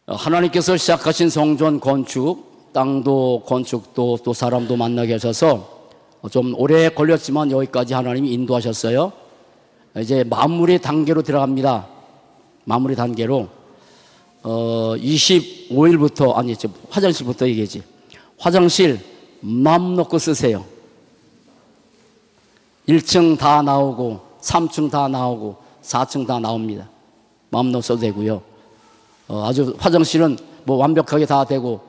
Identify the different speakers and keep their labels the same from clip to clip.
Speaker 1: 하나님께서 시작하신 성전 건축, 땅도 건축도 또 사람도 만나게 하셔서 좀 오래 걸렸지만 여기까지 하나님이 인도하셨어요. 이제 마무리 단계로 들어갑니다. 마무리 단계로 25일부터 아니 화장실부터 얘기하지. 화장실 마음 놓고 쓰세요. 1층 다 나오고 3층 다 나오고 4층 다 나옵니다. 마음 놓고 써도 되고요. 아주 화장실은 뭐 완벽하게 다 되고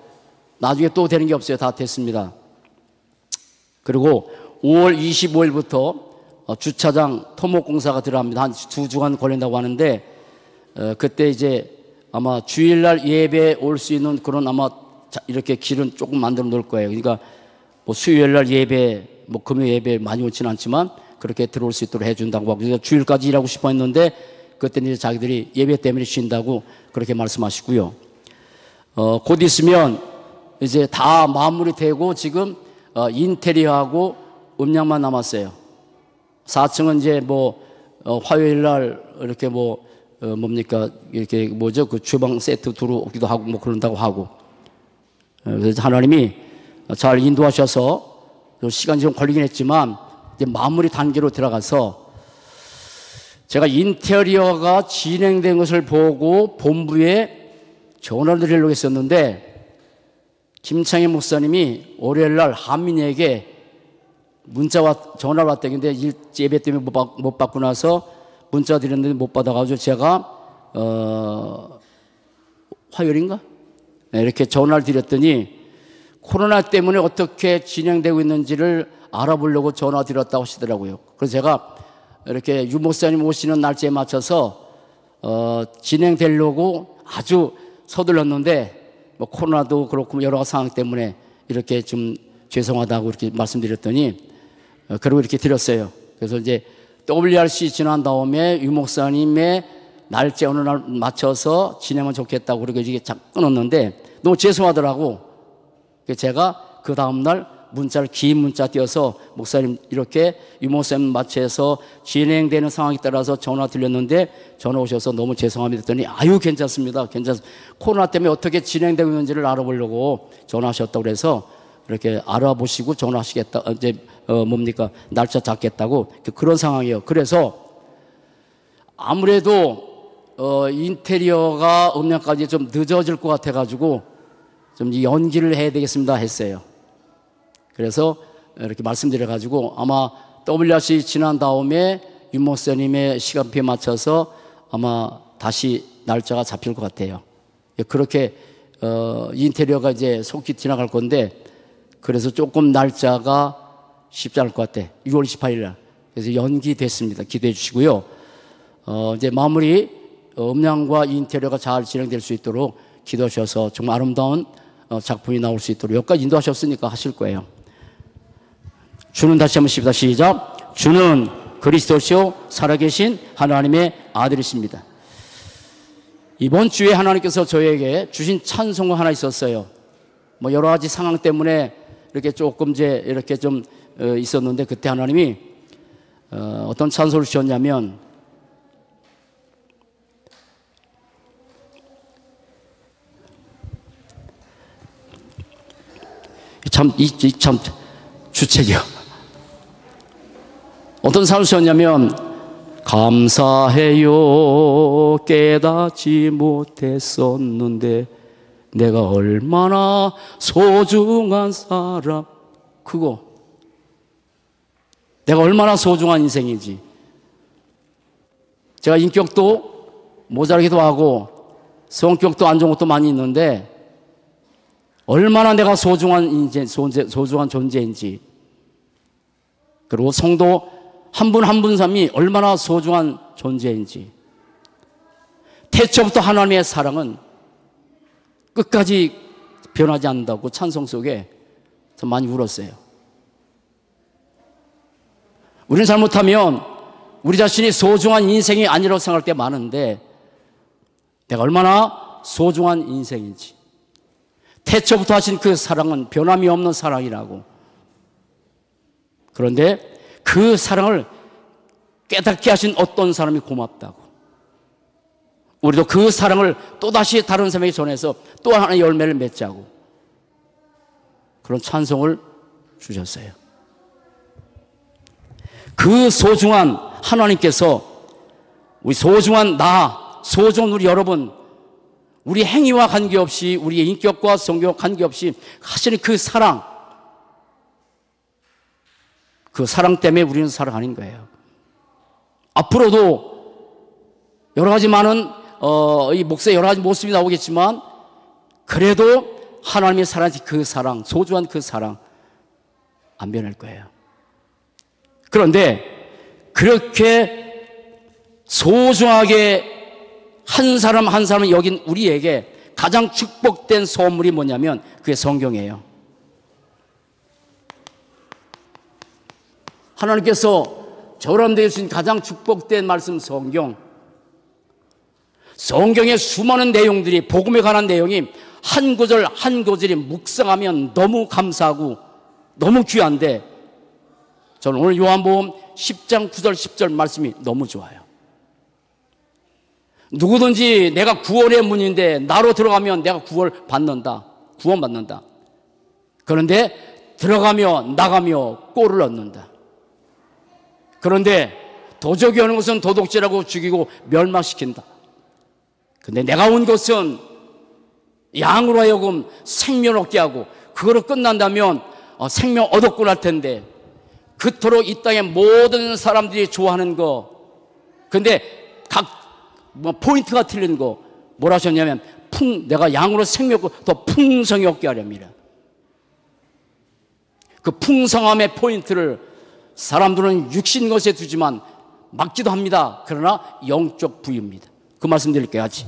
Speaker 1: 나중에 또 되는 게 없어요. 다 됐습니다. 그리고 5월 25일부터 주차장 토목공사가 들어갑니다. 한 2주간 걸린다고 하는데 그때 이제 아마 주일날 예배 올 수 있는 그런 아마 이렇게 길은 조금 만들어 놓을 거예요. 그러니까 뭐 수요일날 예배, 뭐 금요 예배 많이 오지는 않지만 그렇게 들어올 수 있도록 해준다고 하고, 그래서 주일까지 일하고 싶어 했는데 그때는 이제 자기들이 예배 때문에 쉰다고 그렇게 말씀하시고요. 곧 있으면 이제 다 마무리되고 지금 인테리어하고 음량만 남았어요. 4층은 이제 뭐 화요일날 이렇게 뭐 뭡니까 이렇게 뭐죠 그 주방 세트 들어오기도 하고 뭐 그런다고 하고, 그래서 하나님이 잘 인도하셔서 시간이 좀 걸리긴 했지만 이제 마무리 단계로 들어가서 제가 인테리어가 진행된 것을 보고 본부에 전화를 드리려고 했었는데 김창희 목사님이 월요일날 한민에게 전화를 왔다는데 예배 때문에 못 받고 나서 문자 드렸는데 못 받아가지고 제가 화요일인가? 네, 이렇게 전화를 드렸더니 코로나 때문에 어떻게 진행되고 있는지를 알아보려고 전화 드렸다고 하시더라고요. 그래서 제가 이렇게 유 목사님 오시는 날짜에 맞춰서 진행되려고 아주 서둘렀는데 뭐 코로나도 그렇고 여러 가지 상황 때문에 이렇게 좀 죄송하다고 이렇게 말씀드렸더니 그리고 이렇게 드렸어요. 그래서 이제 WRC 지난 다음에 유 목사님의 날짜 어느 날 맞춰서 진행하면 좋겠다고 그렇게 이게 끊었는데 너무 죄송하더라고. 그래서 제가 그 다음날 문자를 긴 문자 띄어서 목사님 이렇게 유 목사님 맞춰서 진행되는 상황에 따라서 전화 드렸는데 전화 오셔서 너무 죄송합니다 했더니 아유 괜찮습니다. 코로나 때문에 어떻게 진행되고 있는지를 알아보려고 전화하셨다고 그래서 이렇게 알아보시고 전화하시겠다 이제 뭡니까 날짜 잡겠다고 그런 상황이에요. 그래서 아무래도 인테리어가 음량까지 좀 늦어질 것 같아 가지고 좀 연기를 해야 되겠습니다 했어요. 그래서 이렇게 말씀드려 가지고 아마 WRC 지난 다음에 유 목사님의 시간표에 맞춰서 아마 다시 날짜가 잡힐 것 같아요. 그렇게 인테리어가 이제 속히 지나갈 건데 그래서 조금 날짜가 쉽지 않을 것 같아. 6월 28일 날. 그래서 연기됐습니다. 기대해 주시고요. 이제 마무리 음량과 인테리어가 잘 진행될 수 있도록 기도하셔서 정말 아름다운 작품이 나올 수 있도록 여기까지 인도하셨으니까 하실 거예요. 주는 다시 한번 씁니다. 시작. 주는 그리스도시요 살아계신 하나님의 아들이십니다. 이번 주에 하나님께서 저에게 주신 찬송가 하나 있었어요. 뭐 여러 가지 상황 때문에 이렇게 조금 이렇게 좀 있었는데 그때 하나님이 어떤 찬송을 주셨냐면 참 주책이요. 어떤 찬송을 주셨냐면 감사해요 깨닫지 못했었는데 내가 얼마나 소중한 사람, 그거 내가 얼마나 소중한 인생인지. 제가 인격도 모자라기도 하고 성격도 안 좋은 것도 많이 있는데 얼마나 내가 소중한 존재인지, 그리고 성도 한 분 한 분 삶이 얼마나 소중한 존재인지, 태초부터 하나님의 사랑은 끝까지 변하지 않는다고 찬송 속에 참 많이 울었어요. 우리는 잘못하면 우리 자신이 소중한 인생이 아니라고 생각할 때 많은데 내가 얼마나 소중한 인생인지, 태초부터 하신 그 사랑은 변함이 없는 사랑이라고. 그런데 그 사랑을 깨닫게 하신 어떤 사람이 고맙다고. 우리도 그 사랑을 또다시 다른 사람에게 전해서 또 하나의 열매를 맺자고 그런 찬송을 주셨어요. 그 소중한 하나님께서 우리 소중한 소중한 우리 여러분, 우리 행위와 관계없이, 우리의 인격과 성격과 관계없이 하시는 그 사랑 때문에 우리는 살아가는 거예요. 앞으로도 여러 가지 많은 이 목사의 여러 가지 모습이 나오겠지만 그래도 하나님의 사랑하신 그 사랑, 소중한 그 사랑 안 변할 거예요. 그런데 그렇게 소중하게 한 사람 한 사람을 여긴 우리에게 가장 축복된 선물이 뭐냐면 그게 성경이에요. 하나님께서 저람들에게 주신 가장 축복된 말씀 성경. 성경의 수많은 내용들이, 복음에 관한 내용이 한 구절 한 구절이 묵상하면 너무 감사하고 너무 귀한데 저는 오늘 요한복음 10장 9절 10절 말씀이 너무 좋아요. 누구든지 내가 구원의 문인데 나로 들어가면 내가 구원받는다. 그런데 들어가며 나가며 꼴을 얻는다. 그런데 도적이 오는 것은 도둑질하고 죽이고 멸망시킨다. 근데 내가 온 것은 양으로 하여금 생명 얻게 하고 그거로 끝난다면 생명 얻었구나 할 텐데 그토록 이 땅의 모든 사람들이 좋아하는 거, 근데 포인트가 틀린 거 뭐라 하셨냐면 내가 양으로 생명 얻고 더 풍성히 얻게 하렵니다. 그 풍성함의 포인트를 사람들은 육신 것에 두지만 맞기도 합니다. 그러나 영적 부유입니다. 그 말씀 드릴게요. 같이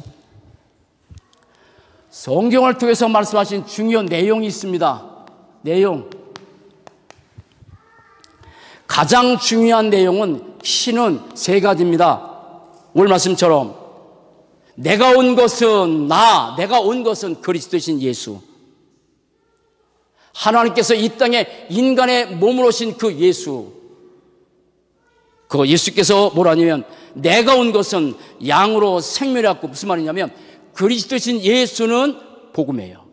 Speaker 1: 성경을 통해서 말씀하신 중요한 내용이 있습니다. 내용, 가장 중요한 내용은 신은 세 가지입니다. 오늘 말씀처럼 내가 온 것은 그리스도이신 예수, 하나님께서 이 땅에 인간의 몸으로 오신 그 예수, 그 예수께서 뭐라냐면 내가 온 것은 양으로 생명을 갖고, 무슨 말이냐면 그리스도이신 예수는 복음이에요.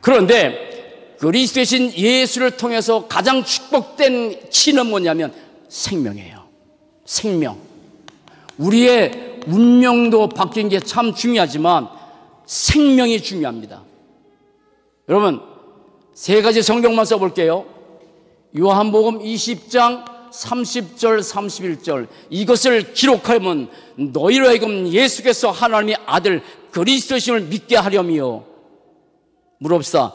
Speaker 1: 그런데 그리스도이신 예수를 통해서 가장 축복된 신은 뭐냐면 생명이에요. 생명. 우리의 운명도 바뀐 게 참 중요하지만 생명이 중요합니다. 여러분 세 가지 성경만 써볼게요. 요한복음 20장 30절 31절 이것을 기록하면 너희로 하여금 예수께서 하나님의 아들 그리스도심을 믿게 하려며. 물어봅시다.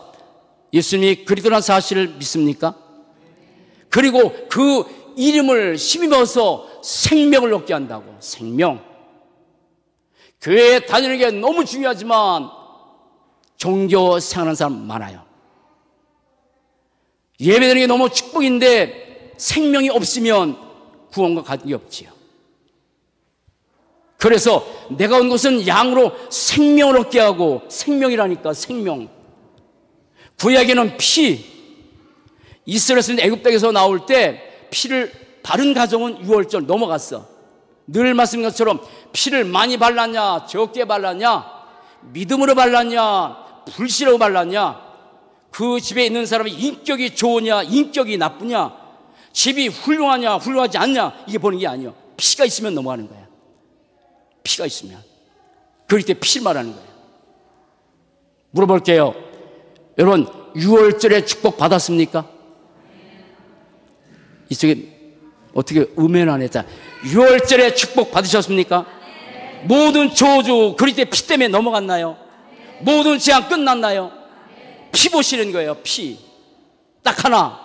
Speaker 1: 예수님이 그리스도라는 사실을 믿습니까? 그리고 그 이름을 힘입어서 생명을 얻게 한다고. 생명. 교회에 다니는 게 너무 중요하지만 종교 생활하는 사람 많아요. 예배드리는 게 너무 축복인데 생명이 없으면 구원과 관계 없지요. 그래서 내가 온 것은 양으로 생명을 얻게 하고, 생명이라니까 생명. 구약에는 피, 이스라엘에서 애굽 땅에서 나올 때 피를 바른 가정은 6월절 넘어갔어. 늘 말씀인 것처럼 피를 많이 발랐냐 적게 발랐냐, 믿음으로 발랐냐 불신으로 발랐냐, 그 집에 있는 사람이 인격이 좋으냐 인격이 나쁘냐, 집이 훌륭하냐 훌륭하지 않냐, 이게 보는 게 아니에요. 피가 있으면 넘어가는 거야. 피가 있으면. 그럴 때 피를 말하는 거예요. 물어볼게요. 여러분 6월절에 축복 받았습니까? 이쪽에 어떻게 음해는 안 했자. 6월절에 축복 받으셨습니까? 모든 저주 그럴 때 피 때문에 넘어갔나요? 모든 재앙 끝났나요? 피 보시는 거예요. 피. 딱 하나.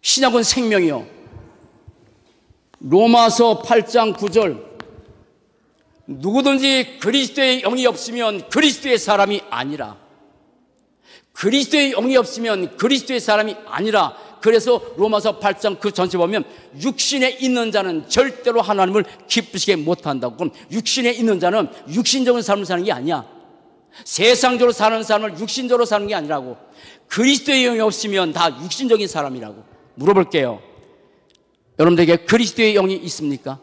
Speaker 1: 신약은 생명이요. 로마서 8장 9절 누구든지 그리스도의 영이 없으면 그리스도의 사람이 아니라. 그리스도의 영이 없으면 그리스도의 사람이 아니라. 그래서 로마서 8장 그 전체 보면 육신에 있는 자는 절대로 하나님을 기쁘시게 못한다고. 그럼 육신에 있는 자는 육신적인 삶을 사는 게 아니야. 세상적으로 사는 사람을 육신적으로 사는 게 아니라고. 그리스도의 영이 없으면 다 육신적인 사람이라고. 물어볼게요. 여러분들에게 그리스도의 영이 있습니까?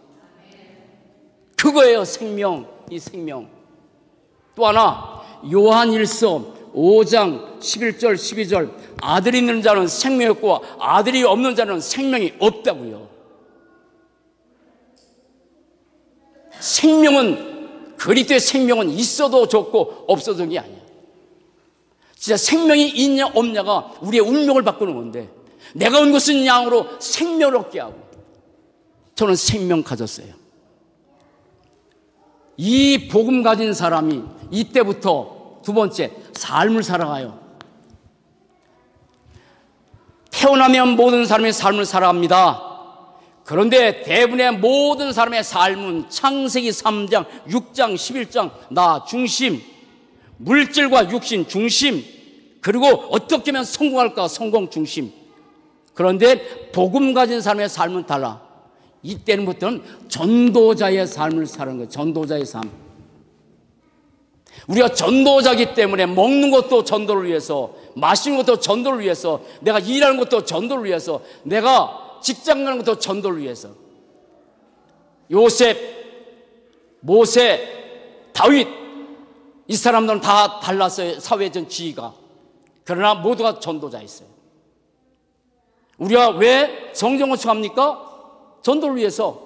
Speaker 1: 그거예요, 생명. 이 생명. 또 하나, 요한일서 5장 11절 12절, 아들이 있는 자는 생명이 없고 아들이 없는 자는 생명이 없다고요. 생명은, 그리스도의 생명은 있어도 좋고 없어도 좋은 게 아니에요. 진짜 생명이 있냐 없냐가 우리의 운명을 바꾸는 건데, 내가 온 것은 양으로 생명을 얻게 하고, 저는 생명 가졌어요. 이 복음 가진 사람이 이때부터 두 번째, 삶을 살아가요. 태어나면 모든 사람의 삶을 살아갑니다. 그런데 대부분의 모든 사람의 삶은 창세기 3장, 6장, 11장 나 중심, 물질과 육신 중심, 그리고 어떻게 하면 성공할까 성공 중심. 그런데 복음 가진 사람의 삶은 달라. 이때부터는 전도자의 삶을 사는 거예요. 전도자의 삶. 우리가 전도자이기 때문에 먹는 것도 전도를 위해서, 마시는 것도 전도를 위해서, 내가 일하는 것도 전도를 위해서, 내가 직장 가는 것도 전도를 위해서. 요셉, 모세, 다윗, 이 사람들은 다 달랐어요. 사회적 지위가. 그러나 모두가 전도자였어요. 우리가 왜 성경을 청합니까? 전도를 위해서.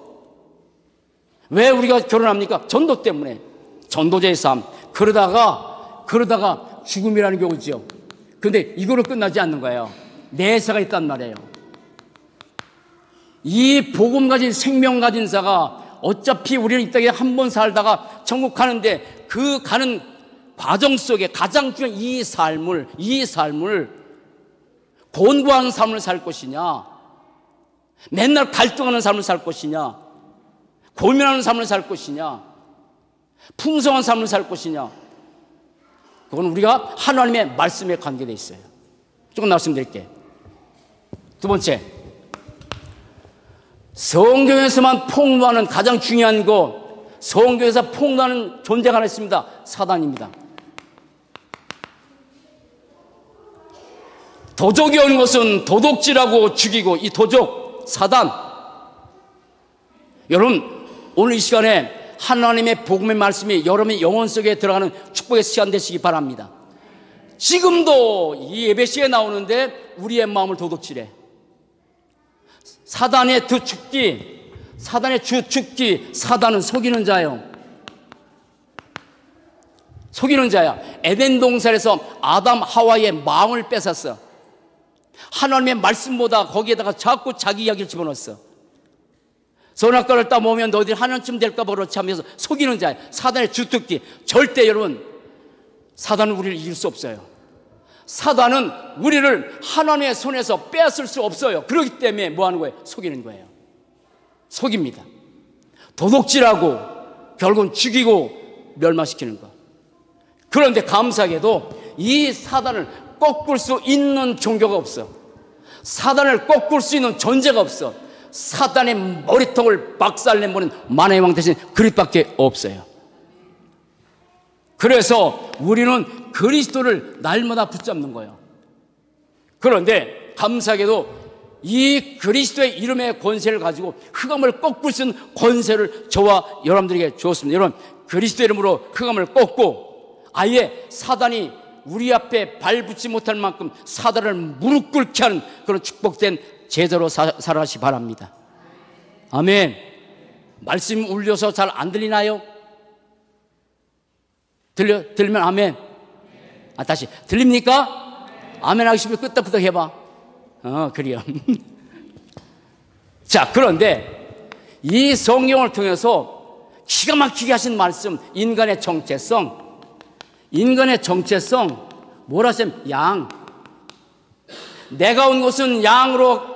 Speaker 1: 왜 우리가 결혼합니까? 전도 때문에. 전도자의 삶. 그러다가 죽음이라는 게 오죠. 그런데 이거로 끝나지 않는 거예요. 내세가 있단 말이에요. 이 복음 가진 생명 가진 자가 어차피 우리는 이 땅에 한 번 살다가 천국 가는데, 그 가는 과정 속에 가장 중요한 이 삶을 곤고한 삶을 살 것이냐, 맨날 갈등하는 삶을 살 것이냐, 고민하는 삶을 살 것이냐, 풍성한 삶을 살 것이냐, 그건 우리가 하나님의 말씀에 관계되어 있어요. 조금 말씀드릴게요. 두 번째, 성경에서만 폭로하는 가장 중요한 거, 성경에서 폭로하는 존재가 하나 있습니다. 사단입니다. 도적이 온 것은 도둑질하고 죽이고, 이 도적, 사단. 여러분, 오늘 이 시간에 하나님의 복음의 말씀이 여러분의 영혼 속에 들어가는 축복의 시간 되시기 바랍니다. 지금도 이 예배 시에 나오는데 우리의 마음을 도둑질해. 사단의 주 축기, 사단은 속이는 자예요. 속이는 자야. 에덴 동산에서 아담 하와의 마음을 뺏었어. 하나님의 말씀보다 거기에다가 자꾸 자기 이야기를 집어넣었어. 선악과를 따먹으면 너희들이 하나님쯤 될까 봐 그렇지 하면서 속이는 자예요. 사단의 주특기. 절대 여러분, 사단은 우리를 이길 수 없어요. 사단은 우리를 하나님의 손에서 빼앗을 수 없어요. 그렇기 때문에 뭐 하는 거예요? 속이는 거예요. 속입니다. 도둑질하고 결국은 죽이고 멸망시키는 거. 그런데 감사하게도 이 사단을 꺾을 수 있는 종교가 없어. 사단을 꺾을 수 있는 존재가 없어. 사단의 머리통을 박살내버린 만왕의 왕 대신 그리스도밖에 없어요. 그래서 우리는 그리스도를 날마다 붙잡는 거예요. 그런데 감사하게도 이 그리스도의 이름의 권세를 가지고 흑암을 꺾을 수 있는 권세를 저와 여러분들에게 주었습니다. 여러분, 그리스도 이름으로 흑암을 꺾고 아예 사단이 우리 앞에 발붙지 못할 만큼 사단을 무릎 꿇게 하는 그런 축복된 제자로 살아가시 바랍니다. 아멘. 말씀 울려서 잘 안 들리나요? 들리면 아멘. 다시 들립니까? 아멘 하기 싶으면 끄떡끄떡 해봐. 그래요. 자, 그런데 이 성경을 통해서 기가 막히게 하신 말씀, 인간의 정체성 뭐라 하시면 양. 내가 온 것은 양으로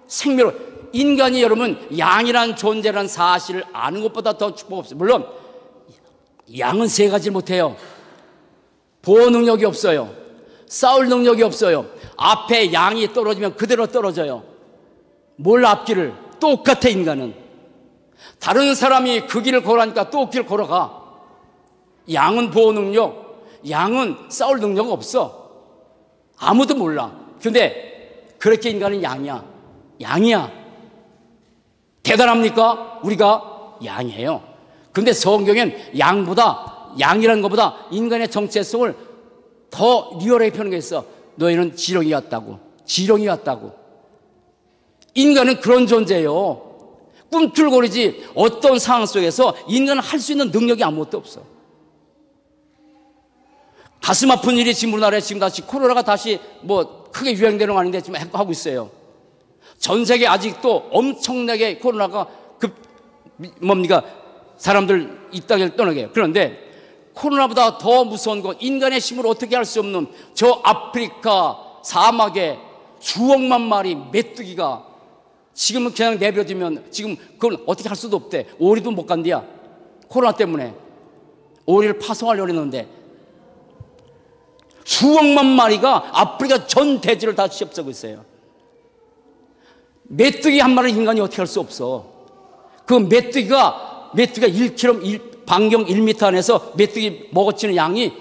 Speaker 1: 생명으로. 인간이 여러분 양이란 존재라는 사실을 아는 것보다 더 축복 없어요. 물론 양은 세 가지 못해요. 보호 능력이 없어요. 싸울 능력이 없어요. 앞에 양이 떨어지면 그대로 떨어져요. 뭘 앞길을. 똑같아. 인간은 다른 사람이 그 길을 걸어가니까 또 길 걸어가. 양은 보호 능력, 양은 싸울 능력 없어. 아무도 몰라. 근데 그렇게 인간은 양이야. 대단합니까? 우리가 양이에요. 근데 성경엔 양이라는 것보다 인간의 정체성을 더 리얼하게 표현했어. 너희는 지렁이 같다고. 지렁이 같다고. 인간은 그런 존재예요. 꿈틀거리지 어떤 상황 속에서 인간은 할 수 있는 능력이 아무것도 없어. 가슴 아픈 일이 지금 우리나라에 지금 다시 코로나가 다시 뭐 크게 유행되는 거 아닌데 지금 하고 있어요. 전 세계 아직도 엄청나게 코로나가 사람들 이 땅을 떠나게 해요. 그런데 코로나보다 더 무서운 건 인간의 힘으로 어떻게 할 수 없는 저 아프리카 사막에 수억만 마리 메뚜기가 지금은 그냥 내버려두면 지금 그걸 어떻게 할 수도 없대. 오리도 못 간대야. 코로나 때문에. 오리를 파송하려고 했는데 수억만 마리가 아프리카 전 대지를 다 씌엄쓰고 있어요. 메뚜기 한 마리 인간이 어떻게 할 수 없어. 그 메뚜기가 1km, 반경 1m 안에서 메뚜기 먹어치는 양이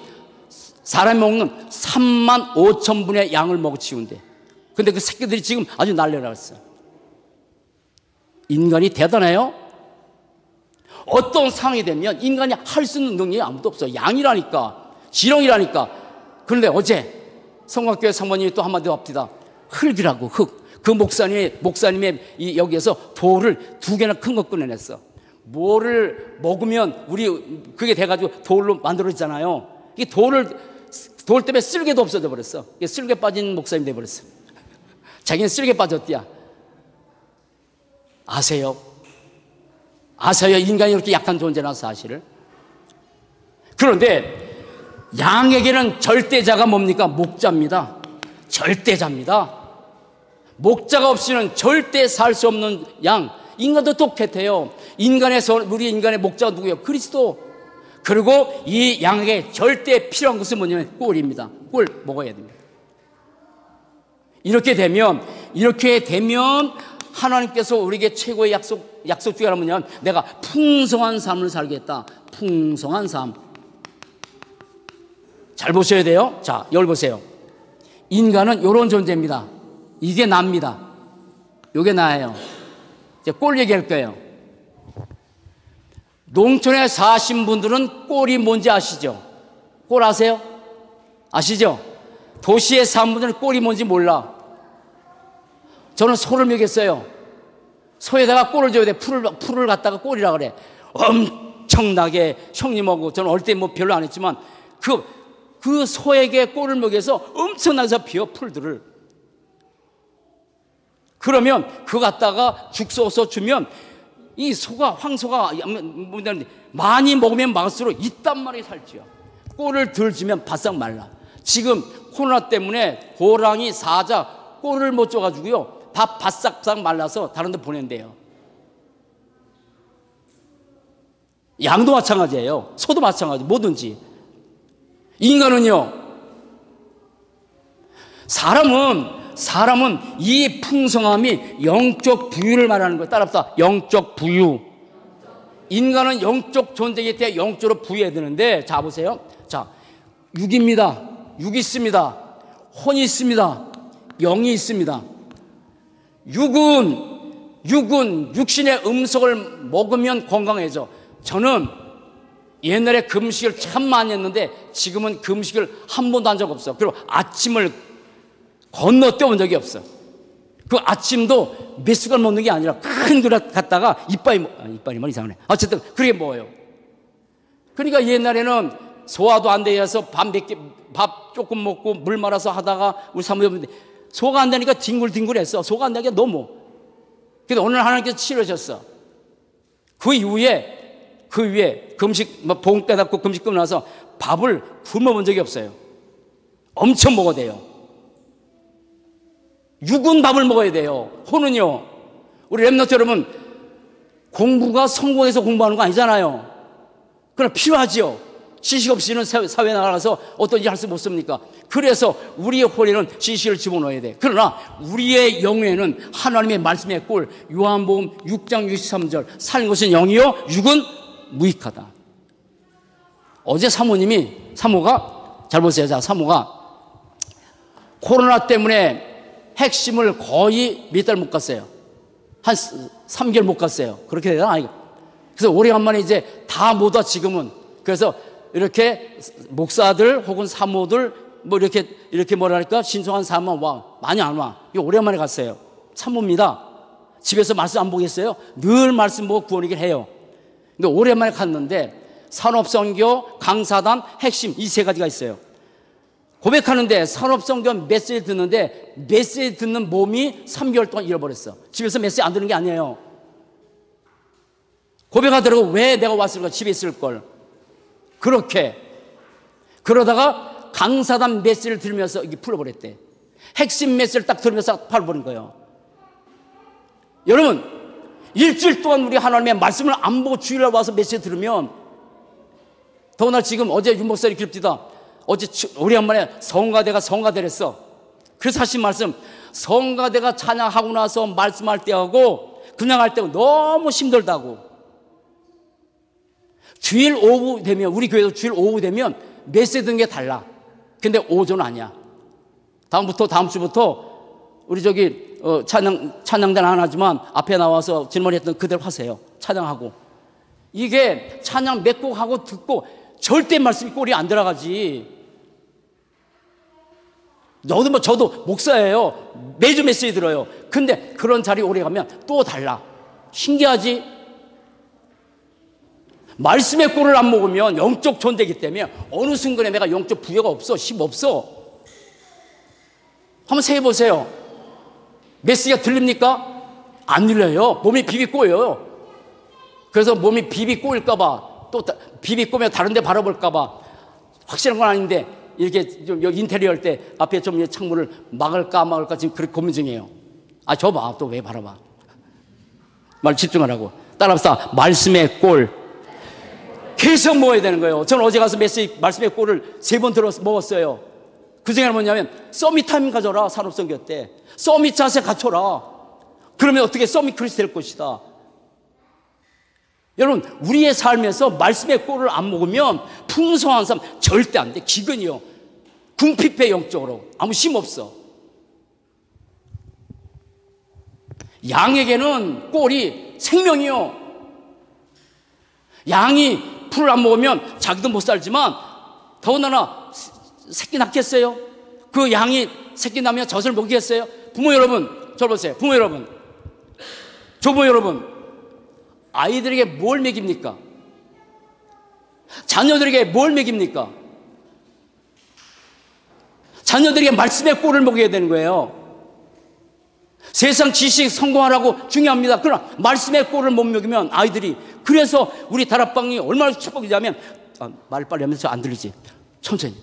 Speaker 1: 사람이 먹는 3만 5천 분의 양을 먹어치운대. 근데 그 새끼들이 지금 아주 날려나갔어. 인간이 대단해요. 어떤 상황이 되면 인간이 할 수 있는 능력이 아무도 없어. 양이라니까, 지렁이라니까. 그런데 어제 성곽교회 사모님이 또 한마디 합니다. 흙이라고, 흙. 그 목사님의 여기에서 돌을 2개나 큰 거 꺼내냈어. 뭐를 먹으면 그게 돼가지고 돌로 만들어지잖아요. 이 돌 때문에 쓸개도 없어져 버렸어. 쓸개 빠진 목사님 돼버렸어. 자기는 쓸개 빠졌디야. 아세요? 인간이 이렇게 약한 존재라는 사실을. 그런데 양에게는 절대자가 뭡니까? 목자입니다. 절대자입니다. 목자가 없이는 절대 살 수 없는 양. 인간도 똑같아요. 우리 인간의 목자가 누구예요? 그리스도. 그리고 이 양에게 절대 필요한 것은 뭐냐면 꿀입니다. 꿀 먹어야 됩니다. 이렇게 되면 하나님께서 우리에게 최고의 약속 중에 하나는 뭐냐면 내가 풍성한 삶을 살겠다. 풍성한 삶. 잘 보셔야 돼요. 자, 여기 보세요. 인간은 이런 존재입니다. 이게 납니다. 이게 나예요. 이제 꼴 얘기할 거예요. 농촌에 사신 분들은 꼴이 뭔지 아시죠? 꼴 아세요? 아시죠? 도시에 사는 분들은 꼴이 뭔지 몰라. 저는 소를 먹였어요. 소에다가 꼴을 줘야 돼. 풀을 갖다가 꼴이라 그래. 엄청나게 형님하고 저는 어릴 때 뭐 별로 안 했지만 그 소에게 꼴을 먹여서 엄청나게 잡혀 풀들을. 그러면 그거 갖다가 죽 쏘서 주면 이 황소가 많이 먹으면 먹을수록 이딴 말이 살찌요. 꼴을 덜 주면 바싹 말라. 지금 코로나 때문에 호랑이, 사자 꼴을 못 줘가지고요 다 바싹바싹 말라서 다른 데 보낸대요. 양도 마찬가지예요. 소도 마찬가지. 뭐든지. 인간은요, 사람은 이 풍성함이 영적 부유를 말하는 거예요. 따라합시다. 영적 부유. 인간은 영적 존재이기 때문에 영적으로 부유해야 되는데, 자 보세요. 자, 육입니다. 육이 있습니다. 혼이 있습니다. 영이 있습니다. 육은 육신의 음식을 먹으면 건강해져. 저는 옛날에 금식을 참 많이 했는데 지금은 금식을 한 번도 한 적 없어. 그리고 아침을 건너뛰어본 적이 없어. 그 아침도 몇 숟갈 먹는 게 아니라 큰 그릇 갖다가 이빨이 뭐 이상하네. 어쨌든 그렇게 먹어요. 그러니까 옛날에는 소화도 안 돼서 밥 조금 먹고 물 말아서 하다가 우리 사모님인데 소가 안 되니까 뒹굴뒹굴했어. 소가 안 되니까 너무. 그래서 오늘 하나님께서 치료하셨어. 그 이후에 금식 봉 빼닫고 금식 끝나고 나서 밥을 굶어본 적이 없어요. 엄청 먹어야 돼요. 육은 밥을 먹어야 돼요. 혼은요. 우리 랩너트 여러분, 공부가 성공해서 공부하는 거 아니잖아요. 그러나 필요하지요. 지식 없이는 사회에 나가서 어떤 일 할 수 없습니까? 그래서 우리의 혼에는 지식을 집어넣어야 돼. 그러나 우리의 영에는 하나님의 말씀의 꼴, 요한복음 6장 63절, 사는 것은 영이요, 육은 무익하다. 어제 사모가, 잘 보세요. 자, 사모가 코로나 때문에 핵심을 거의 몇 달 못 갔어요. 한 3개월 못 갔어요. 그렇게 되나? 그래서 오래간만에 이제 다 못 와, 지금은. 그래서 이렇게 목사들 혹은 사모들 뭐 이렇게 뭐랄까 신성한 사모만 와. 많이 안 와. 이거 오랜만에 갔어요. 참모입니다. 집에서 말씀 안 보겠어요? 늘 말씀 보고 구원이긴 해요. 근데 오랜만에 갔는데 산업선교, 강사단, 핵심 이 세 가지가 있어요. 고백하는데 산업선교 메시지 듣는데 메시지 듣는 몸이 3개월 동안 잃어버렸어. 집에서 메시지 안 듣는 게 아니에요. 고백하더라고. 왜 내가 왔을까? 집에 있을 걸. 그렇게 그러다가 강사단 메시지를 들으면서 이게 풀어버렸대. 핵심 메시지를 딱 들으면서 팔아버린 거예요. 여러분, 일주일 동안 우리 하나님의 말씀을 안 보고 주일날 와서 메시지 들으면, 더구나 지금 어제 윤목사님 기릅디다. 어제 오래간만에 성가대가 성가대랬어. 그래서 하신 말씀, 성가대가 찬양하고 나서 말씀할 때하고 그냥 할 때하고 너무 힘들다고. 주일 오후 되면, 우리 교회도 주일 오후 되면 메시지 듣는 게 달라. 근데 오전 아니야. 다음 주부터 우리 찬양단 안 하지만 앞에 나와서 질문했던 그대로 하세요. 찬양하고. 이게 찬양 몇 곡 하고 듣고 절대 말씀이 꼴이 안 들어가지. 저도 목사예요. 매주 메시지 들어요. 근데 그런 자리 오래 가면 또 달라. 신기하지? 말씀의 꼴을 안 먹으면 영적 존재이기 때문에 어느 순간에 내가 영적 부여가 없어. 힘 없어. 한번 생각해보세요. 메시지가 들립니까? 안 들려요. 몸이 비비 꼬여요. 그래서 몸이 비비 꼬일까봐, 또 비비 꼬면 다른 데 바라볼까봐, 확실한 건 아닌데 이렇게 좀 인테리어 할 때 앞에 좀 창문을 막을까 지금 그렇게 고민 중이에요. 저 봐. 또 왜 바라봐. 말 집중하라고. 따라합시다. 말씀의 꼴. 계속 먹어야 되는 거예요. 저는 어제 가서 메시지 말씀의 꼴을 3번 들어서 먹었어요. 그 중에는 뭐냐면 서밋 타임 가져라. 산업선교 때 서밋 자세 갖춰라. 그러면 어떻게 서밋 크리스 될 것이다. 여러분, 우리의 삶에서 말씀의 꼴을 안 먹으면 풍성한 삶 절대 안 돼. 기근이요. 궁핍해. 영적으로 아무 힘 없어. 양에게는 꼴이 생명이요. 양이 풀을 안 먹으면 자기도 못 살지만 더군다나 새끼 낳겠어요? 그 양이 새끼 낳으면 젖을 먹이겠어요? 부모 여러분, 저 보세요. 부모 여러분, 조부 여러분, 아이들에게 뭘 먹입니까? 자녀들에게 뭘 먹입니까? 자녀들에게 말씀의 꼴을 먹여야 되는 거예요. 세상 지식 성공하라고 중요합니다. 그러나 말씀의 꼴을 못 먹이면 아이들이, 그래서 우리 다락방이 얼마나 축복이냐면, 말 빨리 하면서 안 들리지? 천천히.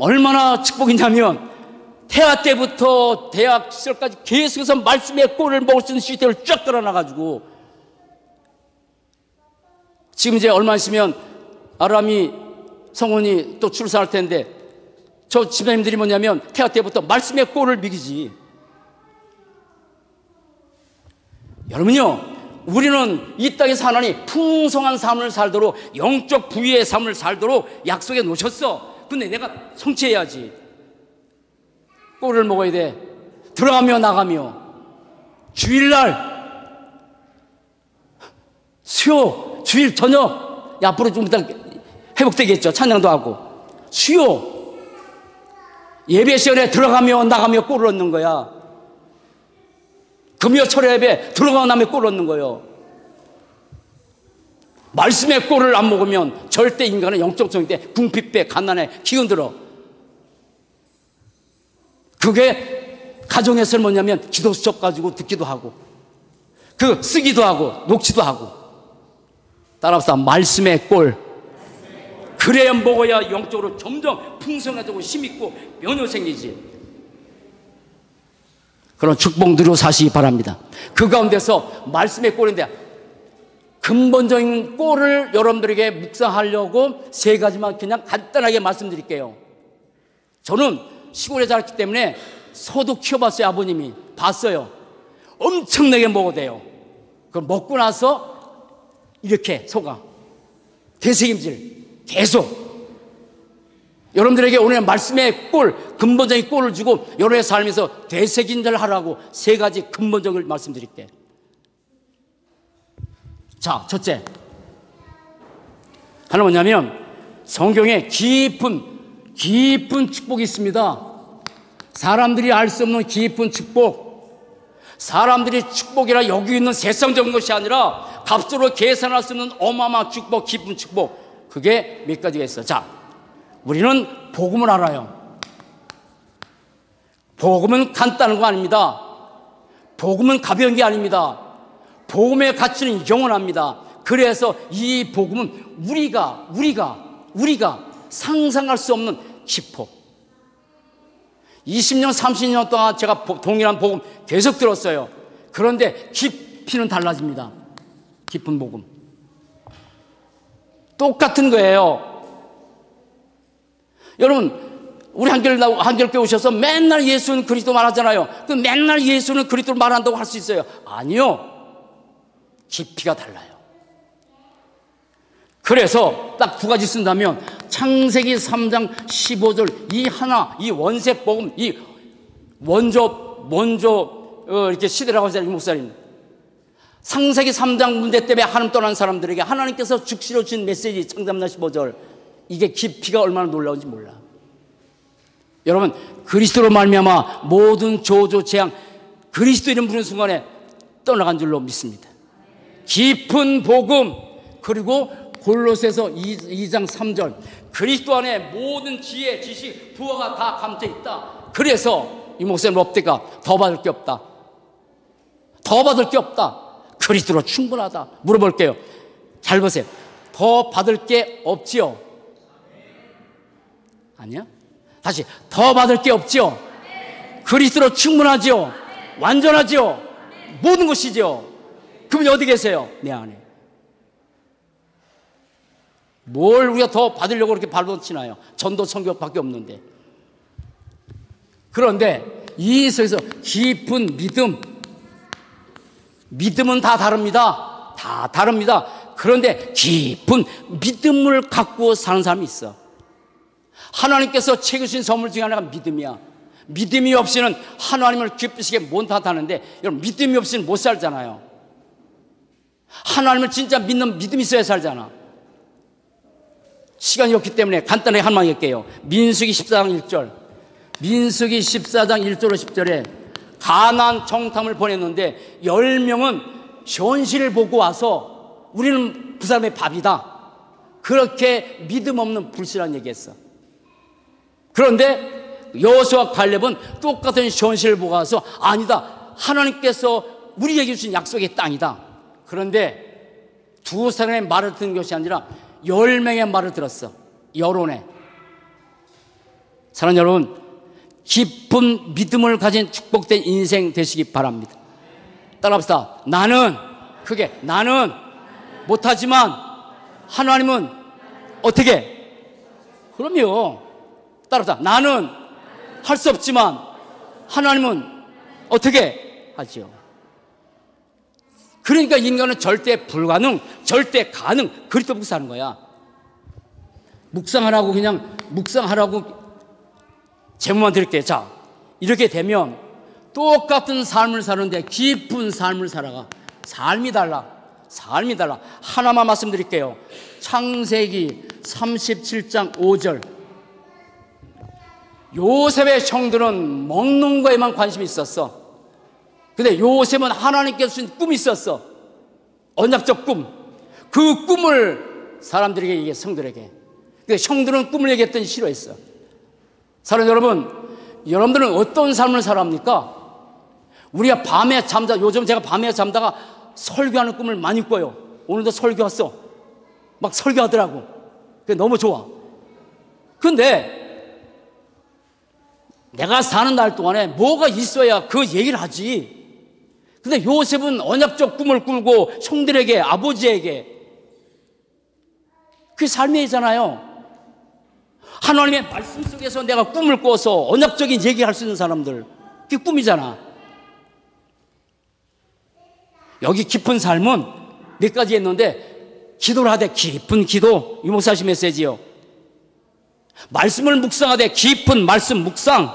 Speaker 1: 얼마나 축복이냐면 태아 때부터 대학 시절까지 계속해서 말씀의 꼴을 먹을 수 있는 시스템을 쫙 끌어놔가지고 지금 이제 얼마 있으면 아람이 성훈이 또 출산할 텐데 저 집사님들이 뭐냐면 태아 때부터 말씀의 꼴을 먹이지. 여러분요, 우리는 이 땅에 사나니 풍성한 삶을 살도록, 영적 부유의 삶을 살도록 약속해 놓으셨어. 근데 내가 성취해야지. 꼴을 먹어야 돼. 들어가며 나가며. 주일날, 수요, 주일 저녁, 앞으로 좀 이따 회복되겠죠. 찬양도 하고. 수요, 예배 시간에 들어가며 나가며 꼴을 얻는 거야. 금요 철야 예배 들어가고 나면 꼴을 얻는 거예요. 말씀의 꼴을 안 먹으면 절대 인간은 영적 성이 때 궁핍해, 가난해, 기운들어. 그게 가정에서는 뭐냐면 기도 수첩 가지고 듣기도 하고 쓰기도 하고 녹취도 하고. 따라서 말씀의 꼴. 그래야 먹어야 영적으로 점점 풍성해지고 힘있고 면역 생기지. 그런 축복 누리고 사시기 바랍니다. 그 가운데서 말씀의 꼴인데 근본적인 꼴을 여러분들에게 묵상하려고 3가지만 그냥 간단하게 말씀드릴게요. 저는 시골에 자랐기 때문에 소도 키워봤어요. 아버님이 봤어요. 엄청나게 먹어도 돼요. 그걸 먹고 나서 이렇게 소가 되새김질 계속. 여러분들에게 오늘 말씀의 꼴, 근본적인 꼴을 주고 여러분의 삶에서 되새김질 하라고 3가지 근본적을 말씀드릴게요. 자, 첫째. 하나 뭐냐면 성경에 깊은 축복이 있습니다. 사람들이 알 수 없는 깊은 축복. 사람들이 축복이라 여기 있는 세상적인 것이 아니라 값으로 계산할 수 없는 어마어마한 축복, 깊은 축복. 그게 몇 가지가 있어요. 자, 우리는 복음을 알아요. 복음은 간단한 거 아닙니다. 복음은 가벼운 게 아닙니다. 복음의 가치는 영원합니다. 그래서 이 복음은 우리가 상상할 수 없는 깊어. 20년, 30년 동안 제가 동일한 복음 계속 들었어요. 그런데 깊이는 달라집니다. 깊은 복음. 똑같은 거예요. 여러분, 우리 한결교회 오셔서 맨날 예수는 그리스도 말하잖아요. 그 맨날 예수는 그리스도를 말한다고 할 수 있어요? 아니요. 깊이가 달라요. 그래서 딱 두 가지 쓴다면 창세기 3장 15절 이 원색 복음, 이 먼저 이렇게 시대라고 하잖아요, 목사님. 창세기 3장 문제 때문에 하나님 떠난 사람들에게 하나님께서 죽시로 준 메시지 창세기 15절, 이게 깊이가 얼마나 놀라운지 몰라. 여러분, 그리스도로 말미암아 모든 저주 재앙 그리스도 이름 부르는 순간에 떠나간 줄로 믿습니다. 깊은 복음. 그리고 골로새서 2장 3절 그리스도 안에 모든 지혜, 지식, 부하가 다 감춰 있다. 그래서 이 목사님 엎드가 더 받을 게 없다. 더 받을 게 없다. 그리스도로 충분하다. 물어볼게요. 잘 보세요. 더 받을 게 없지요? 아니야? 다시, 더 받을 게 없지요? 그리스도로 충분하지요? 완전하지요? 모든 것이지요? 그분이 어디 계세요? 내 안에. 뭘 우리가 더 받으려고 그렇게 발버둥치나요? 전도 성교밖에 없는데. 그런데 이 속에서 깊은 믿음은 다 다릅니다. 다 다릅니다. 그런데 깊은 믿음을 갖고 사는 사람이 있어. 하나님께서 채우신 선물 중에 하나가 믿음이야. 믿음이 없이는 하나님을 기쁘시게 못하다는데, 여러분, 믿음이 없이는 못 살잖아요. 하나님을 진짜 믿는 믿음이 있어야 살잖아. 시간이 없기 때문에 간단하게 한 말 할게요. 민수기 14장 1절. 민수기 14장 1절로 10절에 가나안 정탐을 보냈는데 10명은 현실을 보고 와서 우리는 그 사람의 밥이다. 그렇게 믿음 없는 불신한 얘기했어. 그런데 여호수아와 갈렙은 똑같은 현실을 보고 와서 아니다. 하나님께서 우리에게 주신 약속의 땅이다. 그런데 두 사람의 말을 듣는 것이 아니라 10명의 말을 들었어. 여론에. 사랑하는 여러분, 깊은 믿음을 가진 축복된 인생 되시기 바랍니다. 따라합시다. 나는 못하지만 하나님은 어떻게? 그럼요. 따라합시다. 나는 할 수 없지만 하나님은 어떻게 하지요? 그러니까 인간은 절대 불가능, 절대 가능, 그리스도 보고 사는 거야. 묵상하라고 제목만 드릴게요. 자, 이렇게 되면 똑같은 삶을 사는데 깊은 삶을 살아가. 삶이 달라. 하나만 말씀드릴게요. 창세기 37장 5절. 요셉의 형들은 먹는 거에만 관심이 있었어. 근데 요셉은 하나님께서 주신 꿈이 있었어. 언약적 꿈. 그 꿈을 사람들에게 얘기해, 성들에게. 근데 형들은 꿈을 얘기했더니 싫어했어. 사랑하는 여러분, 여러분들은 어떤 삶을 살아합니까? 우리가 요즘 제가 밤에 잠다가 설교하는 꿈을 많이 꿔요. 오늘도 설교 왔어. 막 설교하더라고. 그게 너무 좋아. 근데 내가 사는 날 동안에 뭐가 있어야 그 얘기를 하지. 근데 요셉은 언약적 꿈을 꾸고 형들에게, 아버지에게, 그게 삶이잖아요. 하나님의 말씀 속에서 내가 꿈을 꿔서 언약적인 얘기할 수 있는 사람들, 그게 꿈이잖아. 여기 깊은 삶은 몇 가지 했는데, 기도를 하되 깊은 기도, 이 목사님 메시지요. 말씀을 묵상하되 깊은 말씀 묵상,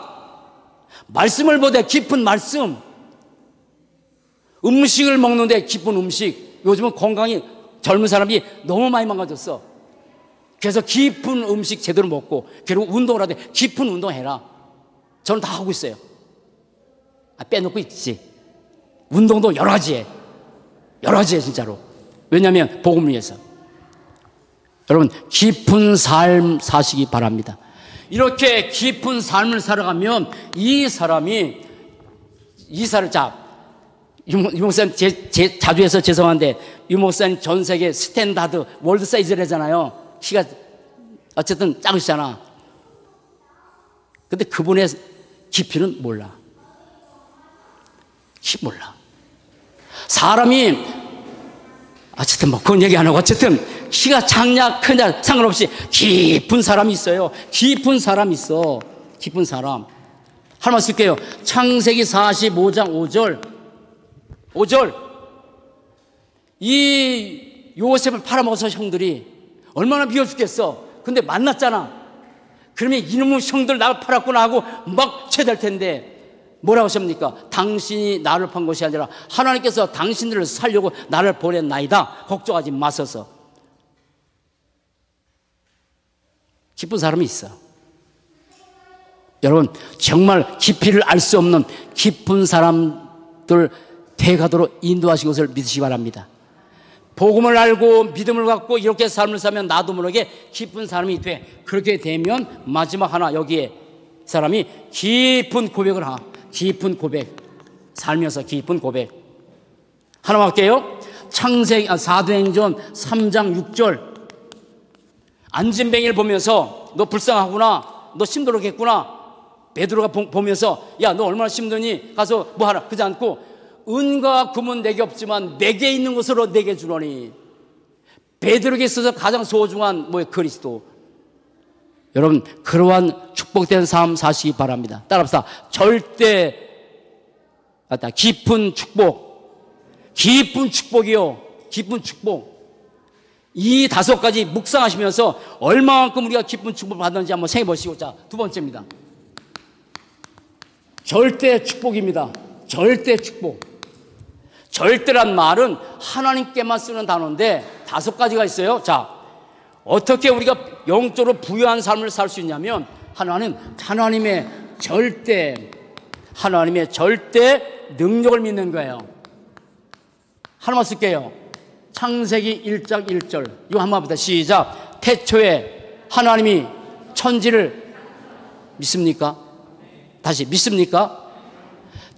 Speaker 1: 말씀을 보되 깊은 말씀, 음식을 먹는데 깊은 음식, 요즘은 건강이 젊은 사람이 너무 많이 망가졌어. 그래서 깊은 음식 제대로 먹고 그리고 운동을 하되 깊은 운동해라. 저는 다 하고 있어요. 빼놓고 있지. 운동도 여러 가지 해. 여러 가지 해 진짜로. 왜냐하면 복음을 위해서. 여러분 깊은 삶 사시기 바랍니다. 이렇게 깊은 삶을 살아가면 이 사람이 유 목사님 자주 해서 죄송한데 유 목사님 전 세계 스탠다드 월드 사이즈래잖아요. 키가 어쨌든 작으시잖아. 근데 그분의 깊이는 몰라. 몰라. 사람이 어쨌든 뭐 그건 얘기 안 하고 어쨌든 키가 작냐 크냐 상관없이 깊은 사람이 있어요. 깊은 사람이 있어. 깊은 사람. 할 말 쓸게요. 창세기 45장 5절. 이 요셉을 팔아먹어서 형들이 얼마나 미워 죽겠어. 근데 만났잖아. 그러면 이놈의 형들 나를 팔았구나 하고 막 채될 텐데 뭐라고 하십니까? 당신이 나를 판 것이 아니라 하나님께서 당신들을 살려고 나를 보냈나이다. 걱정하지 마소서. 깊은 사람이 있어. 여러분 정말 깊이를 알 수 없는 깊은 사람들 돼가도록 인도하신 것을 믿으시기 바랍니다. 복음을 알고 믿음을 갖고 이렇게 삶을 살면 나도 모르게 깊은 사람이 돼. 그렇게 되면 마지막 하나 여기에 사람이 깊은 고백을 하나. 깊은 고백. 살면서 깊은 고백. 하나만 할게요. 사도행전 3장 6절. 안진뱅이를 보면서 너 불쌍하구나. 너 힘들었겠구나. 베드로가 보면서 야 너 얼마나 힘드니? 가서 뭐 하라. 그러지 않고 은과 금은 내게 없지만 내게 있는 것으로 내게 주노니. 베드로에게 있어서 가장 소중한 그리스도. 여러분 그러한 축복된 삶 사시기 바랍니다. 따라합시다. 깊은 축복이요. 깊은 축복. 이 5가지 묵상하시면서 얼마만큼 우리가 깊은 축복을 받는지 한번 생각해 보시고. 자, 두 번째입니다. 절대 축복입니다. 절대 축복. 절대란 말은 하나님께만 쓰는 단어인데 5가지가 있어요. 자, 어떻게 우리가 영적으로 부유한 삶을 살 수 있냐면 하나님의 절대 능력을 믿는 거예요. 하나만 쓸게요. 창세기 1장 1절. 이거 한번 합니다. 시작. 태초에 하나님이 천지를 믿습니까? 다시 믿습니까?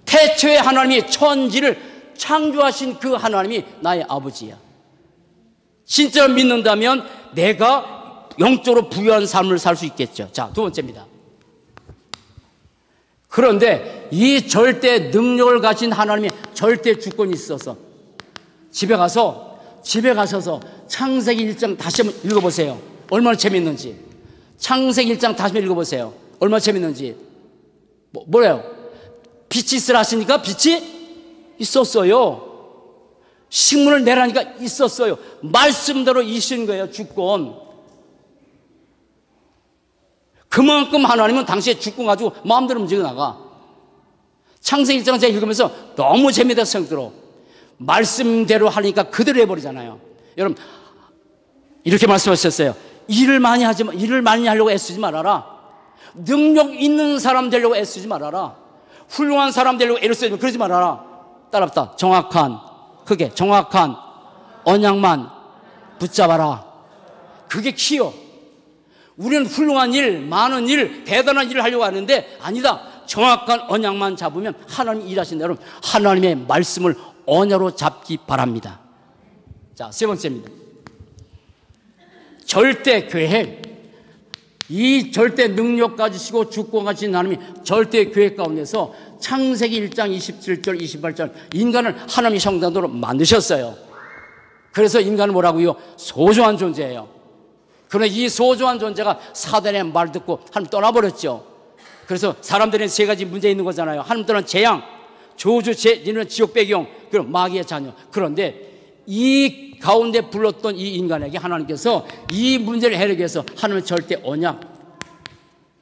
Speaker 1: 태초에 하나님이 천지를 창조하신 그 하나님이 나의 아버지야. 진짜로 믿는다면 내가 영적으로 부유한 삶을 살 수 있겠죠. 자, 두 번째입니다. 그런데 이 절대 능력을 가진 하나님의 절대 주권이 있어서 집에 가셔서 창세기 1장 다시 한번 읽어보세요. 얼마나 재밌는지. 창세기 1장 다시 한번 읽어보세요. 얼마나 재밌는지. 뭐래요? 빛이 있으라 하시니까 빛이 있었어요. 식물을 내라니까 있었어요. 말씀대로 이신 거예요. 주권. 그만큼 하나님은 당시에 주권 가지고 마음대로 움직여 나가. 창세기 1장 제가 읽으면서 너무 재미있다 생각 들어. 말씀대로 하니까 그대로 해버리잖아요. 여러분 이렇게 말씀하셨어요. 일을 많이 하려고 애쓰지 말아라. 능력 있는 사람 되려고 애쓰지 말아라. 훌륭한 사람 되려고 애를 쓰지 그러지 말아라. 따라합시다. 정확한 언약만 붙잡아라. 그게 키요. 우리는 훌륭한 일, 많은 일, 대단한 일을 하려고 하는데 아니다. 정확한 언약만 잡으면 하나님이 일하신다. 여러분 하나님의 말씀을 언약으로 잡기 바랍니다. 자, 세 번째입니다. 절대 계획. 이 절대 능력 가지시고 주권 가진 하나님이 절대 계획 가운데서 창세기 1장 27절 28절 인간을 하나님의 형상대로 만드셨어요. 그래서 인간은 뭐라고요? 소중한 존재예요. 그러나 이 소중한 존재가 사단의 말 듣고 하나님 떠나버렸죠. 그래서 사람들은 3가지 문제 있는 거잖아요. 하나님 떠난 재앙, 저주, 이는 지옥 배경, 그리고 마귀의 자녀. 그런데 이 가운데 불렀던 이 인간에게 하나님께서 이 문제를 해결하기 위해서 하나님의 절대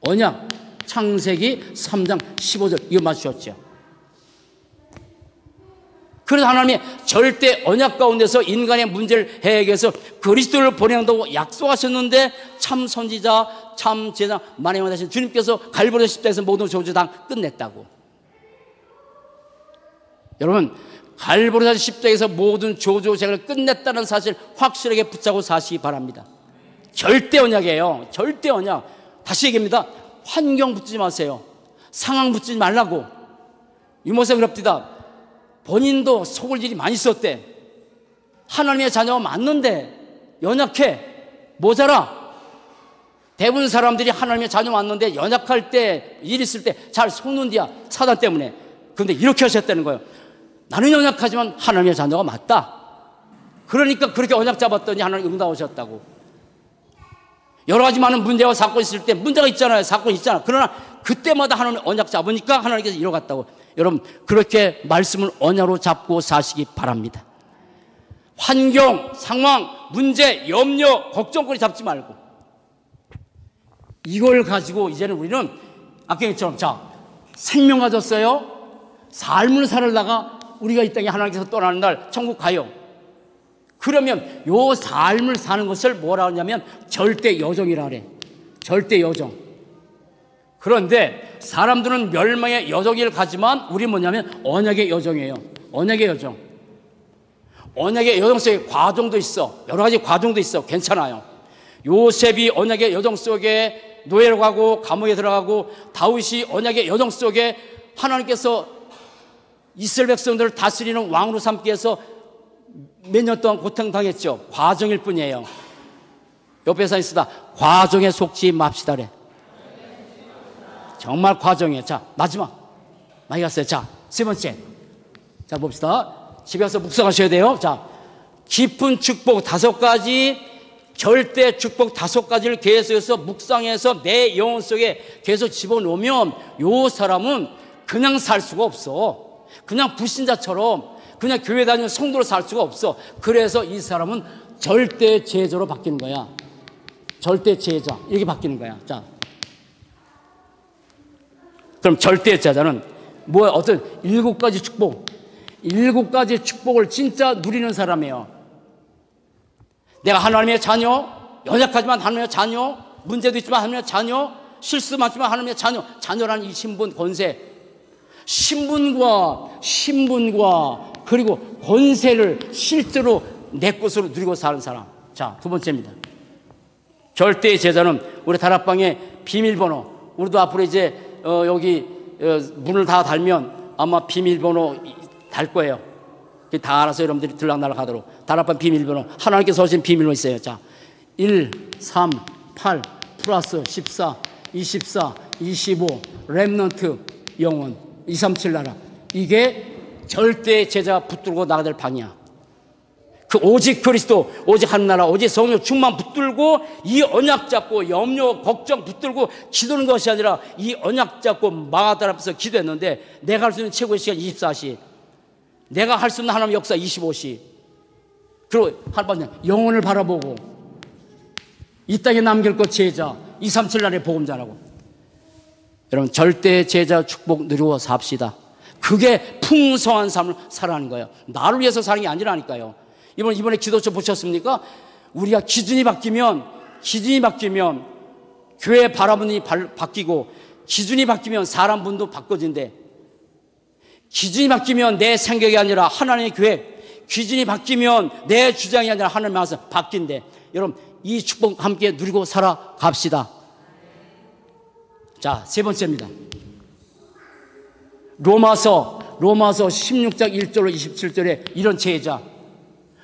Speaker 1: 언약 창세기 3장 15절 이거 맞추셨죠. 그래서 하나님이 절대 언약 가운데서 인간의 문제를 해결해서 그리스도를 보낸다고 약속하셨는데 참 선지자, 참 제자, 만행을 하신 주님께서 갈보리 십자가에서 모든 저주 다 끝냈다고. 여러분, 갈보리 십자가에서 모든 저주 제를 끝냈다는 사실 확실하게 붙잡고 사시기 바랍니다. 절대 언약이에요. 절대 언약. 다시 얘기합니다. 환경 붙이지 마세요. 상황 붙이지 말라고. 유모사 그럽디다. 본인도 속을 일이 많이 있었대. 하나님의 자녀가 맞는데 연약해. 모자라. 대부분 사람들이 하나님의 자녀 맞는데 연약할 때, 일 있을 때 잘 속는디야. 사단 때문에. 그런데 이렇게 하셨다는 거예요. 나는 연약하지만 하나님의 자녀가 맞다. 그러니까 그렇게 언약 잡았더니 하나님 응답하셨다고. 여러 가지 많은 문제와 사건이 있을 때 문제가 있잖아요. 사건이 있잖아요. 그러나 그때마다 하나님 언약 잡으니까 하나님께서 이뤄갔다고. 여러분, 그렇게 말씀을 언약으로 잡고 사시기 바랍니다. 환경, 상황, 문제, 염려, 걱정거리 잡지 말고 이걸 가지고 이제는 우리는 아까 얘기처럼 자, 생명 가졌어요. 삶을 살다가 우리가 이 땅에 하나님께서 떠나는 날 천국 가요. 그러면 요 삶을 사는 것을 뭐라 하냐면 절대 여정이라 그래. 절대 여정. 그런데 사람들은 멸망의 여정을 가지만 우리 뭐냐면 언약의 여정이에요. 언약의 여정. 언약의 여정 속에 과정도 있어. 여러 가지 과정도 있어. 괜찮아요. 요셉이 언약의 여정 속에 노예로 가고 감옥에 들어가고, 다윗이 언약의 여정 속에 하나님께서 이스라엘 백성들을 다스리는 왕으로 삼기 위해서 몇 년 동안 고통당했죠. 과정일 뿐이에요. 옆에 서 있으다. 과정에 속지 맙시다 그래. 정말 과정이에요. 자, 마지막 많이 갔어요. 자, 세 번째. 자, 봅시다. 집에 가서 묵상하셔야 돼요. 자, 깊은 축복 5가지, 절대 축복 5가지를 계속해서 묵상해서 내 영혼 속에 계속 집어넣으면 요 사람은 그냥 살 수가 없어. 그냥 불신자처럼 그냥 교회 다니는 성도로 살 수가 없어. 그래서 이 사람은 절대 제자로 바뀌는 거야. 절대 제자 이렇게 바뀌는 거야. 자, 그럼 절대 제자는 뭐야? 어떤 7가지 축복, 7가지 축복을 진짜 누리는 사람이에요. 내가 하나님의 자녀, 연약하지만 하나님의 자녀, 문제도 있지만 하나님의 자녀, 실수 많지만 하나님의 자녀, 자녀라는 이 신분, 권세, 신분과 그리고 권세를 실제로 내 것으로 누리고 사는 사람. 자, 2번째입니다. 절대의 제자는 우리 다락방의 비밀번호. 우리도 앞으로 이제 여기 문을 다 달면 아마 비밀번호 달 거예요. 다 알아서 여러분들이 들락날락 하도록. 다락방 비밀번호. 하나님께서 하신 비밀번호 있어요. 자, 1, 3, 8, 플러스 14, 24, 25, 렘넌트, 영원, 237 나라. 이게 절대 제자가 붙들고 나가야 될 방이야. 그 오직 그리스도, 오직 한 나라, 오직 성령 충만 붙들고 이 언약 잡고 염려, 걱정 붙들고 기도하는 것이 아니라 이 언약 잡고 마가다라 앞에서 기도했는데 내가 할 수 있는 최고의 시간 24시, 내가 할 수 있는 하나님의 역사 25시, 그리고 하나님 영혼을 바라보고 이 땅에 남길 것 제자 237 날에 복음 전하고. 여러분, 절대 제자 축복 누리고 삽시다. 그게 풍성한 삶을 살아가는 거예요. 나를 위해서 사는 게 아니라니까요. 이번에 기도처 보셨습니까? 우리가 기준이 바뀌면 교회 바라보는 바뀌고, 기준이 바뀌면 사람 분도 바꿔진대. 기준이 바뀌면 내 생각이 아니라 하나님의 계획, 기준이 바뀌면 내 주장이 아니라 하나님의 말씀 바뀐대. 여러분, 이 축복 함께 누리고 살아갑시다. 자, 3번째입니다. 로마서 16장 1절로 27절에 이런 제자,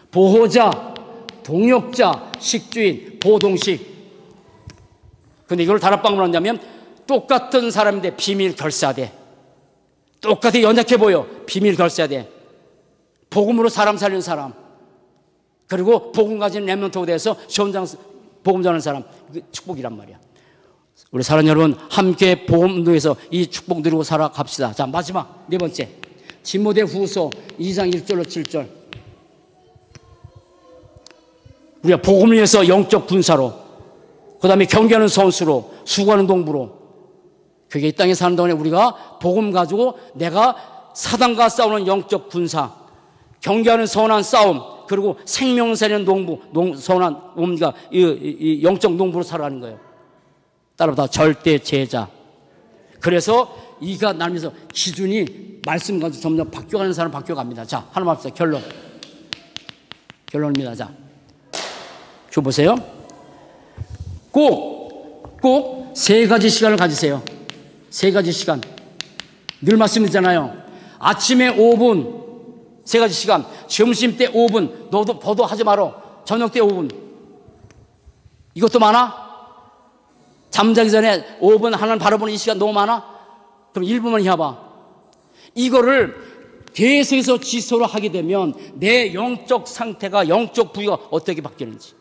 Speaker 1: 보호자, 동역자, 식주인, 보동식. 근데 이걸 다락방으로 한다면 똑같은 사람인데 비밀 결사돼. 똑같이 연약해 보여. 비밀 결사돼. 복음으로 사람 살리는 사람, 그리고 복음 가진 렘넌트가 돼서 시험장 복음 전하는 사람. 축복이란 말이야. 우리 사랑하는 여러분, 함께 복음 운동에서 이 축복 누리고 살아갑시다. 자, 마지막 4번째, 디모데후서 2장 1절로 7절. 우리가 복음을 위해서 영적 군사로, 그 다음에 경계하는 선수로, 수고하는 동부로, 그게 이 땅에 사는 동안에 우리가 복음 가지고 내가 사단과 싸우는 영적 군사, 경계하는 선한 싸움, 그리고 생명살리는 농부, 선한 뭡니까? 이 영적 농부로 살아가는 거예요. 따라서 절대 제자. 그래서 이가 나면서 기준이 말씀 가지고 점점 바뀌어가는 사람 바뀌어갑니다. 자, 하나만 합시다. 결론입니다. 자, 줘 보세요. 꼭 세 가지 시간을 가지세요. 세 가지 시간. 늘 말씀드리잖아요. 아침에 5분, 세 가지 시간. 점심 때 5분. 너도 버도 하지 말어. 저녁 때 5분. 이것도 많아? 잠자기 전에 5분 하나님 바라보는 이 시간 너무 많아? 그럼 1분만 해봐. 이거를 계속해서 지속으로 하게 되면 내 영적 상태가, 영적 부위가 어떻게 바뀌는지.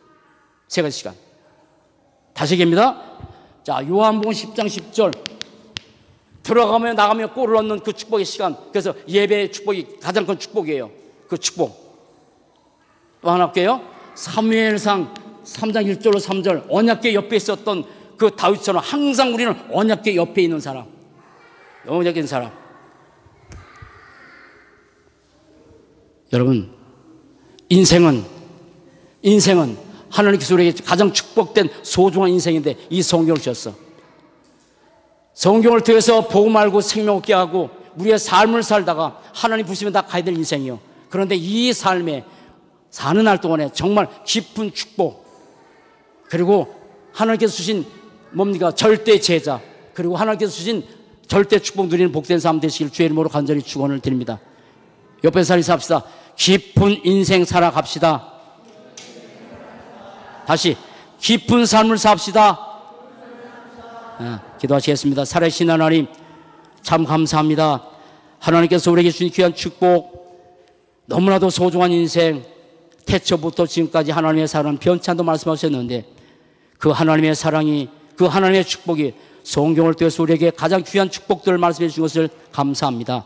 Speaker 1: 세 가지 시간. 다시 얘기합니다. 자, 요한복음 10장 10절. 들어가며 나가며 골을 얻는 그 축복의 시간. 그래서 예배의 축복이 가장 큰 축복이에요. 그 축복. 또 하나 할게요. 사무엘상 3장 1절로 3절. 언약궤 옆에 있었던 그 다윗처럼 항상 우리는 언약궤 옆에 있는 사람. 언약궤 있는 사람. 여러분, 인생은 하나님께서 우리에게 가장 축복된 소중한 인생인데 이 성경을 주셨어. 성경을 통해서 복음 알고 생명 얻게 하고 우리의 삶을 살다가 하나님 부시면 다 가야 될 인생이요. 그런데 이 삶에 사는 날 동안에 정말 깊은 축복, 그리고 하나님께서 주신 뭡니까? 절대 제자, 그리고 하나님께서 주신 절대 축복 누리는 복된 삶 되시길 주의 이름으로 간절히 축원을 드립니다. 옆에 살이서 합시다. 깊은 인생 살아갑시다. 다시 깊은 삶을 삽시다. 기도하시겠습니다. 살아계신 하나님, 참 감사합니다. 하나님께서 우리에게 주신 귀한 축복, 너무나도 소중한 인생, 태초부터 지금까지 하나님의 사랑 변치 않도 말씀하셨는데 그 하나님의 사랑이, 그 하나님의 축복이 성경을 통해서 우리에게 가장 귀한 축복들을 말씀해 주신 것을 감사합니다.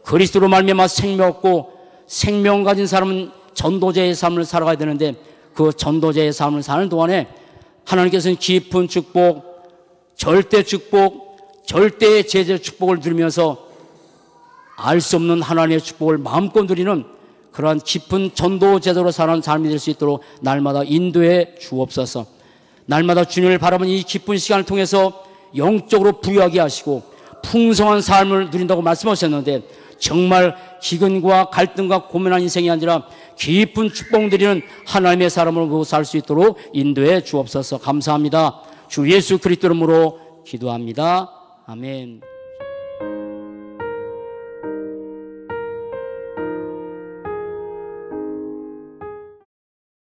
Speaker 1: 그리스도로 말미암아 생명 얻고 생명 가진 사람은 전도자의 삶을 살아가야 되는데 그 전도자의 삶을 사는 동안에 하나님께서는 깊은 축복, 절대 축복, 절대의 제재 축복을 누리면서 알 수 없는 하나님의 축복을 마음껏 누리는 그러한 깊은 전도 제도로 사는 삶이 될 수 있도록 날마다 인도해 주옵소서. 날마다 주님을 바라보는 이 기쁜 시간을 통해서 영적으로 부유하게 하시고 풍성한 삶을 누린다고 말씀하셨는데 정말 기근과 갈등과 고민한 인생이 아니라 깊은 축복 누리는 하나님의 사람으로 살 수 있도록 인도해 주옵소서. 감사합니다. 주 예수 그리스도 이름으로 기도합니다. 아멘.